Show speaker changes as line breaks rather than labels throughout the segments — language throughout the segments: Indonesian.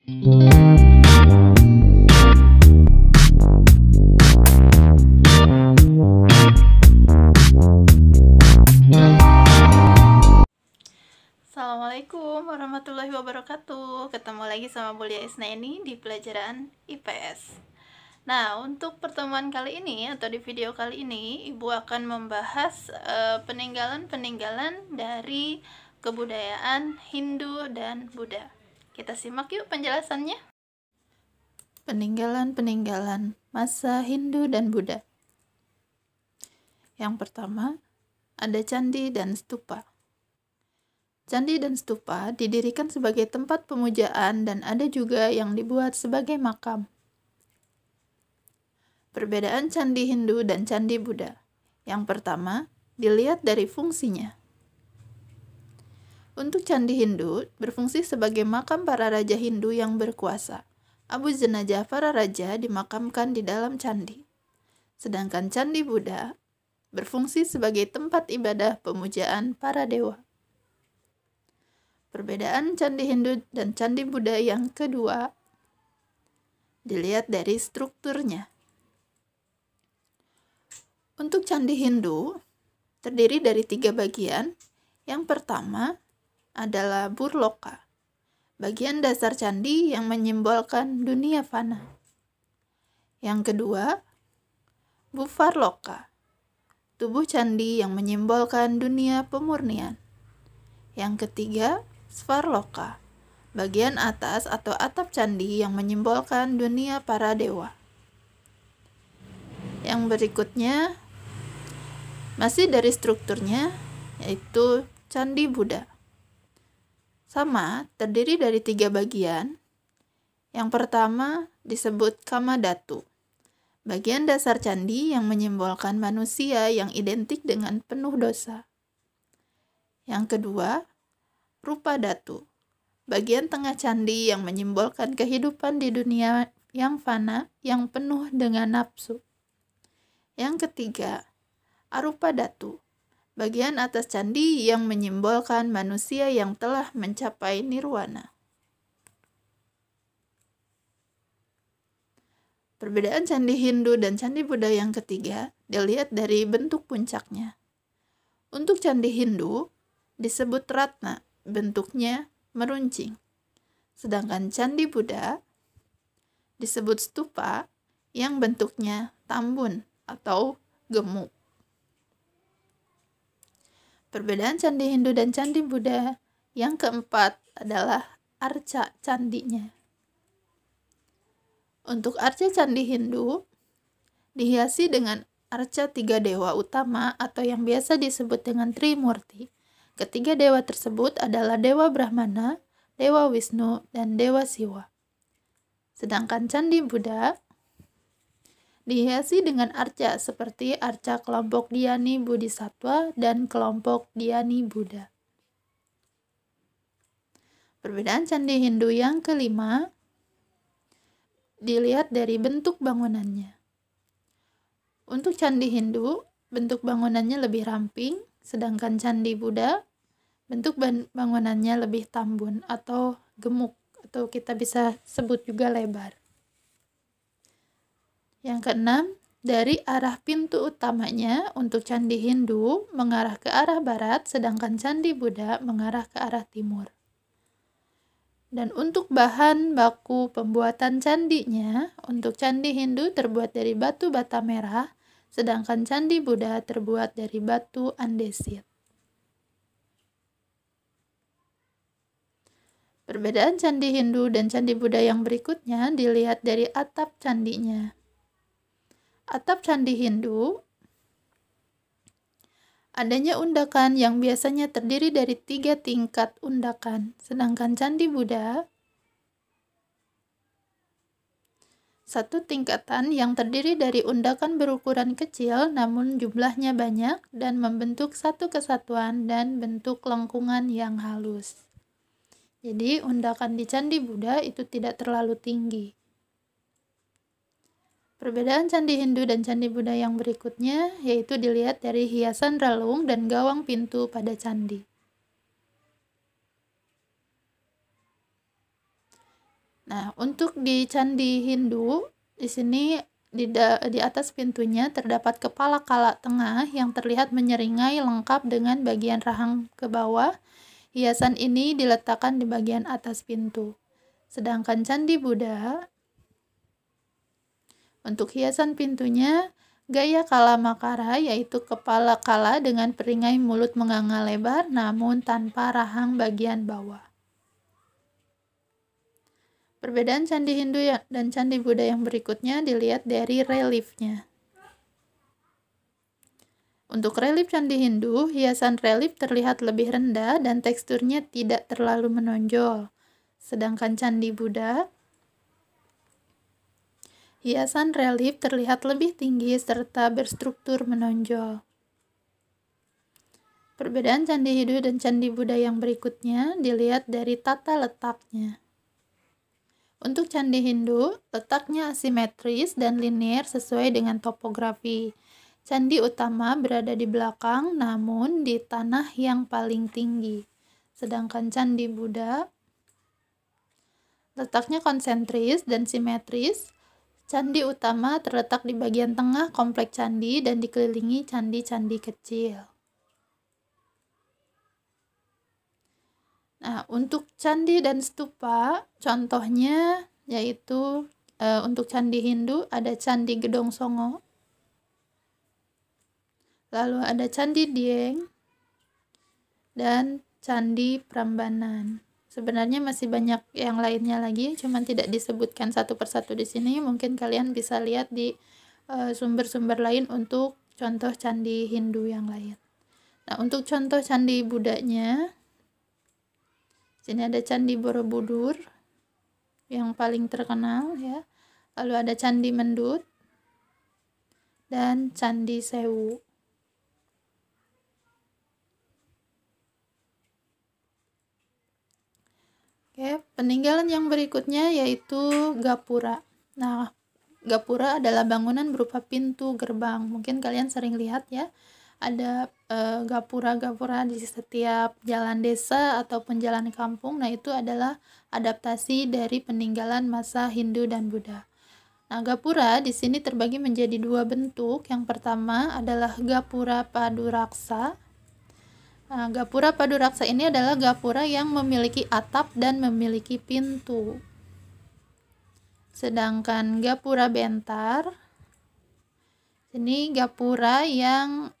Assalamualaikum warahmatullahi wabarakatuh. Ketemu lagi sama Bulia Isnaini di pelajaran IPS. Nah, untuk pertemuan kali ini atau di video kali ini, Ibu akan membahas peninggalan-peninggalan dari kebudayaan Hindu dan Buddha. Kita simak yuk penjelasannya. Peninggalan-peninggalan masa Hindu dan Buddha. Yang pertama, ada candi dan stupa. Candi dan stupa didirikan sebagai tempat pemujaan dan ada juga yang dibuat sebagai makam. Perbedaan candi Hindu dan candi Buddha. Yang pertama, dilihat dari fungsinya. Untuk candi Hindu berfungsi sebagai makam para raja Hindu yang berkuasa. Abu jenazah para raja dimakamkan di dalam candi. Sedangkan candi Buddha berfungsi sebagai tempat ibadah pemujaan para dewa. Perbedaan candi Hindu dan candi Buddha yang kedua dilihat dari strukturnya. Untuk candi Hindu terdiri dari 3 bagian. Yang pertama adalah Burloka, bagian dasar candi yang menyimbolkan dunia fana. Yang kedua, Bufarloka, tubuh candi yang menyimbolkan dunia pemurnian. Yang ketiga, Svarloka, bagian atas atau atap candi yang menyimbolkan dunia para dewa. Yang berikutnya masih dari strukturnya, yaitu candi Buddha. Sama, terdiri dari 3 bagian. Yang pertama disebut Kamadhatu, bagian dasar candi yang menyimbolkan manusia yang identik dengan penuh dosa. Yang kedua, Rupa Datu, bagian tengah candi yang menyimbolkan kehidupan di dunia yang fana yang penuh dengan nafsu. Yang ketiga, Arupa Datu, bagian atas candi yang menyimbolkan manusia yang telah mencapai nirwana. Perbedaan candi Hindu dan candi Buddha yang ketiga dilihat dari bentuk puncaknya. Untuk candi Hindu disebut ratna, bentuknya meruncing. Sedangkan candi Buddha disebut stupa yang bentuknya tambun atau gemuk. Perbedaan candi Hindu dan candi Buddha yang keempat adalah arca candinya. Untuk arca candi Hindu dihiasi dengan arca 3 dewa utama atau yang biasa disebut dengan Trimurti. Ketiga dewa tersebut adalah Dewa Brahmana, Dewa Wisnu, dan Dewa Siwa. Sedangkan candi Buddha dihiasi dengan arca seperti arca kelompok Dhyani Bodhisattva dan kelompok Dhyani Buddha. Perbedaan candi Hindu yang kelima dilihat dari bentuk bangunannya. Untuk candi Hindu, bentuk bangunannya lebih ramping, sedangkan candi Buddha bentuk bangunannya lebih tambun atau gemuk, atau kita bisa sebut juga lebar. Yang keenam, dari arah pintu utamanya untuk candi Hindu mengarah ke arah barat, sedangkan candi Buddha mengarah ke arah timur. Dan untuk bahan baku pembuatan candinya, untuk candi Hindu terbuat dari batu bata merah, sedangkan candi Buddha terbuat dari batu andesit. Perbedaan candi Hindu dan candi Buddha yang berikutnya dilihat dari atap candinya. Atap candi Hindu adanya undakan yang biasanya terdiri dari 3 tingkat undakan, sedangkan candi Buddha 1 tingkatan yang terdiri dari undakan berukuran kecil namun jumlahnya banyak dan membentuk satu kesatuan dan bentuk lengkungan yang halus. Jadi undakan di candi Buddha itu tidak terlalu tinggi. Perbedaan candi Hindu dan candi Buddha yang berikutnya yaitu dilihat dari hiasan relung dan gawang pintu pada candi. Nah, Nah, untuk di Candi Hindu, di sini di atas pintunya terdapat kepala kala tengah yang terlihat menyeringai lengkap dengan bagian rahang ke bawah. Hiasan ini diletakkan di bagian atas pintu. Sedangkan Candi Buddha, untuk hiasan pintunya, gaya kala makara, yaitu kepala kala dengan peringai mulut menganga lebar namun tanpa rahang bagian bawah. Perbedaan Candi Hindu dan Candi Buddha yang berikutnya dilihat dari reliefnya. Untuk relief Candi Hindu, hiasan relief terlihat lebih rendah dan teksturnya tidak terlalu menonjol. Sedangkan Candi Buddha, hiasan relief terlihat lebih tinggi serta berstruktur menonjol. Perbedaan Candi Hindu dan Candi Buddha yang berikutnya dilihat dari tata letaknya. Untuk Candi Hindu, letaknya asimetris dan linier sesuai dengan topografi. Candi utama berada di belakang namun di tanah yang paling tinggi. Sedangkan Candi Buddha, letaknya konsentris dan simetris. Candi utama terletak di bagian tengah kompleks candi dan dikelilingi candi-candi kecil. Nah, untuk candi dan stupa, contohnya yaitu untuk Candi Hindu ada Candi Gedong Songo, lalu ada Candi Dieng, dan Candi Prambanan. Sebenarnya masih banyak yang lainnya lagi, cuman tidak disebutkan satu persatu di sini. Mungkin kalian bisa lihat di sumber-sumber lain untuk contoh Candi Hindu yang lain. Nah, untuk contoh Candi Buddhanya, sini ada Candi Borobudur yang paling terkenal ya. Lalu ada Candi Mendut dan Candi Sewu. Oke, peninggalan yang berikutnya yaitu Gapura. Nah, Gapura adalah bangunan berupa pintu gerbang. Mungkin kalian sering lihat ya, ada gapura-gapura di setiap jalan desa ataupun jalan kampung. Nah, itu adalah adaptasi dari peninggalan masa Hindu dan Buddha. Nah, gapura di sini terbagi menjadi dua bentuk. Yang pertama adalah gapura paduraksa. Nah, gapura paduraksa ini adalah gapura yang memiliki atap dan memiliki pintu. Sedangkan gapura bentar, ini gapura yang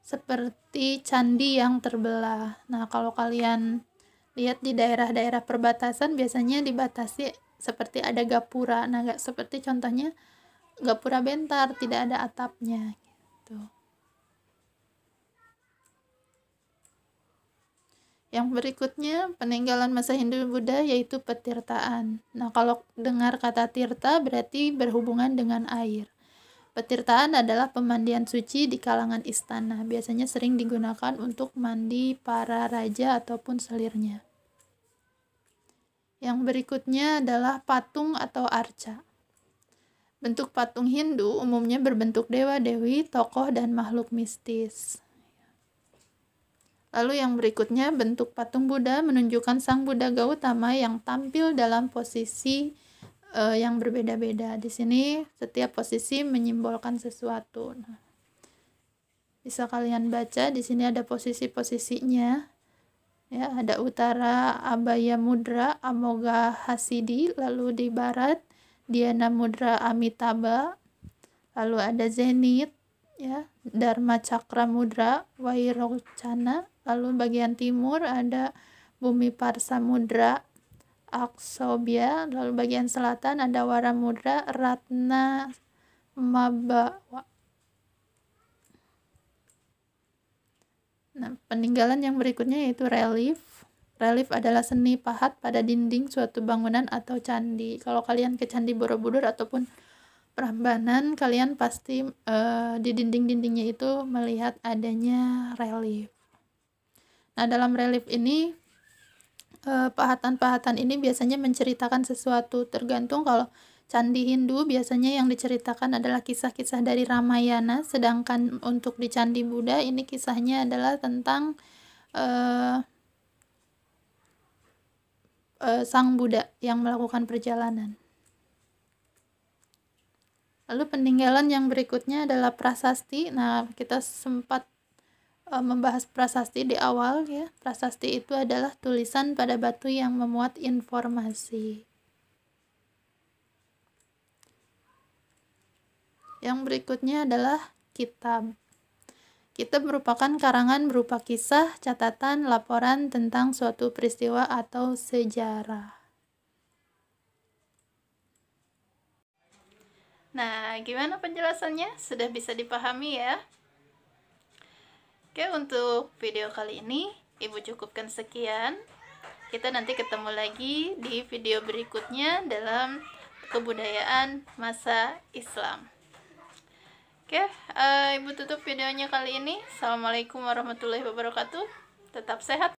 seperti candi yang terbelah. Nah, kalau kalian lihat di daerah-daerah perbatasan biasanya dibatasi seperti ada gapura. Nah, seperti contohnya gapura bentar, tidak ada atapnya gitu. Yang berikutnya peninggalan masa Hindu Buddha yaitu petirtaan. Nah, kalau dengar kata tirta berarti berhubungan dengan air. Petirtaan adalah pemandian suci di kalangan istana. Biasanya sering digunakan untuk mandi para raja ataupun selirnya. Yang berikutnya adalah patung atau arca. Bentuk patung Hindu umumnya berbentuk dewa-dewi, tokoh, dan makhluk mistis. Lalu yang berikutnya bentuk patung Buddha menunjukkan Sang Buddha Gautama yang tampil dalam posisi yang berbeda-beda. Di sini setiap posisi menyimbolkan sesuatu. Nah, bisa kalian baca di sini ada posisi-posisinya. Ya, ada utara Abhaya Mudra Amoga Hasidi, lalu di barat Dhyana Mudra Amitabha, lalu ada zenit ya, Dharma Cakra Mudra Vairocana, lalu bagian timur ada Bumi Parsa Mudra Aksobya, lalu bagian selatan ada Wara Mudra Ratna Mabawa. Nah, peninggalan yang berikutnya yaitu relief. Relief adalah seni pahat pada dinding suatu bangunan atau candi. Kalau kalian ke Candi Borobudur ataupun Prambanan, kalian pasti di dinding-dindingnya itu melihat adanya relief. Nah, dalam relief ini pahatan-pahatan ini biasanya menceritakan sesuatu. Tergantung, kalau Candi Hindu biasanya yang diceritakan adalah kisah-kisah dari Ramayana, sedangkan untuk di Candi Buddha ini kisahnya adalah tentang Sang Buddha yang melakukan perjalanan. Lalu peninggalan yang berikutnya adalah prasasti. Nah, kita sempat membahas prasasti di awal ya. Prasasti itu adalah tulisan pada batu yang memuat informasi. Yang berikutnya adalah kitab. Kitab merupakan karangan berupa kisah, catatan, laporan tentang suatu peristiwa atau sejarah. Nah, gimana penjelasannya? Sudah bisa dipahami ya? Oke, untuk video kali ini Ibu cukupkan sekian. Kita nanti ketemu lagi di video berikutnya dalam kebudayaan masa Islam. Oke, Ibu tutup videonya kali ini. Assalamualaikum warahmatullahi wabarakatuh. Tetap sehat.